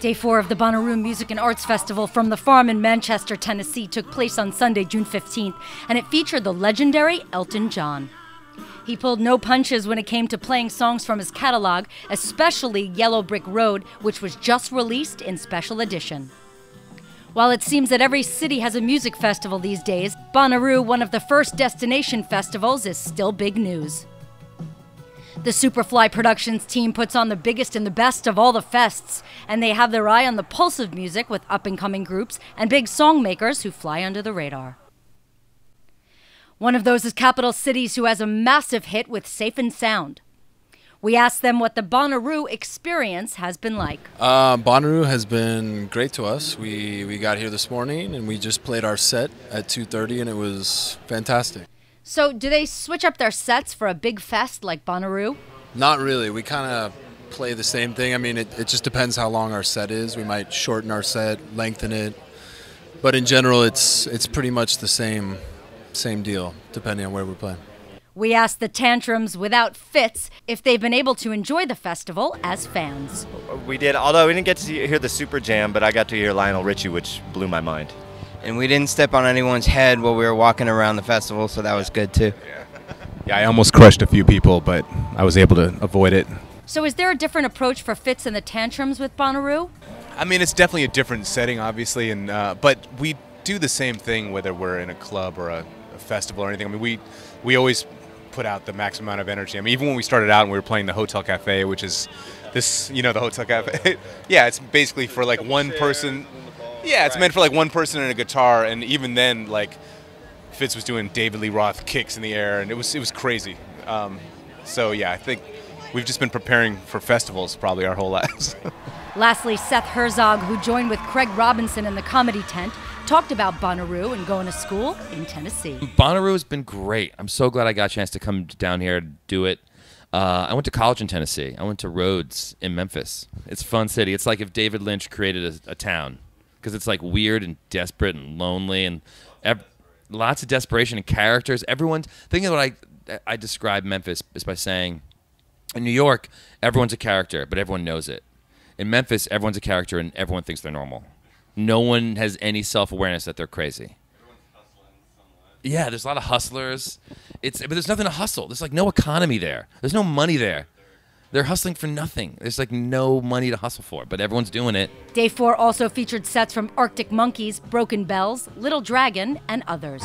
Day 4 of the Bonnaroo Music and Arts Festival from the Farm in Manchester, Tennessee took place on Sunday, June 15th, and it featured the legendary Elton John. He pulled no punches when it came to playing songs from his catalog, especially Yellow Brick Road, which was just released in special edition. While it seems that every city has a music festival these days, Bonnaroo, one of the first destination festivals, is still big news. The Superfly Productions team puts on the biggest and the best of all the fests, and they have their eye on the pulse of music with up-and-coming groups and big song makers who fly under the radar. One of those is Captial Cities, who has a massive hit with Safe and Sound. We asked them what the Bonnaroo experience has been like. Bonnaroo has been great to us. We got here this morning and we just played our set at 2:30 and it was fantastic. So do they switch up their sets for a big fest like Bonnaroo? Not really. We kind of play the same thing. I mean, it just depends how long our set is. We might shorten our set, lengthen it. But in general, it's pretty much the same deal, depending on where we're playing. We asked the Tantrums without Fitz if they've been able to enjoy the festival as fans. We did, although we didn't get to hear the Super Jam, but I got to hear Lionel Richie, which blew my mind. And we didn't step on anyone's head while we were walking around the festival, so that was good too. Yeah, I almost crushed a few people, but I was able to avoid it. So is there a different approach for Fitz and the Tantrums with Bonnaroo? I mean, it's definitely a different setting, obviously, and but we do the same thing whether we're in a club or a festival or anything. I mean, we always put out the max amount of energy. I mean, even when we started out and we were playing the Hotel Cafe, which is this, you know, the Hotel Cafe. Yeah, it's basically for like one person. Yeah, it's meant for like one person and a guitar, and even then, like, Fitz was doing David Lee Roth kicks in the air, and it was crazy. So yeah, I think we've just been preparing for festivals probably our whole lives. Lastly, Seth Herzog, who joined with Craig Robinson in the Comedy Tent, talked about Bonnaroo and going to school in Tennessee. Bonnaroo has been great. I'm so glad I got a chance to come down here and do it. I went to college in Tennessee. I went to Rhodes in Memphis. It's a fun city. It's like if David Lynch created a town, because it's like weird and desperate and lonely and lots of desperation and characters. Everyone's thinking of what I describe Memphis is by saying, in New York, everyone's a character, but everyone knows it. In Memphis, everyone's a character and everyone thinks they're normal. No one has any self-awareness that they're crazy. Yeah, there's a lot of hustlers. But there's nothing to hustle. There's like no economy there. There's no money there. They're hustling for nothing. There's like no money to hustle for, but everyone's doing it. Day 4 also featured sets from Arctic Monkeys, Broken Bells, Little Dragon, and others.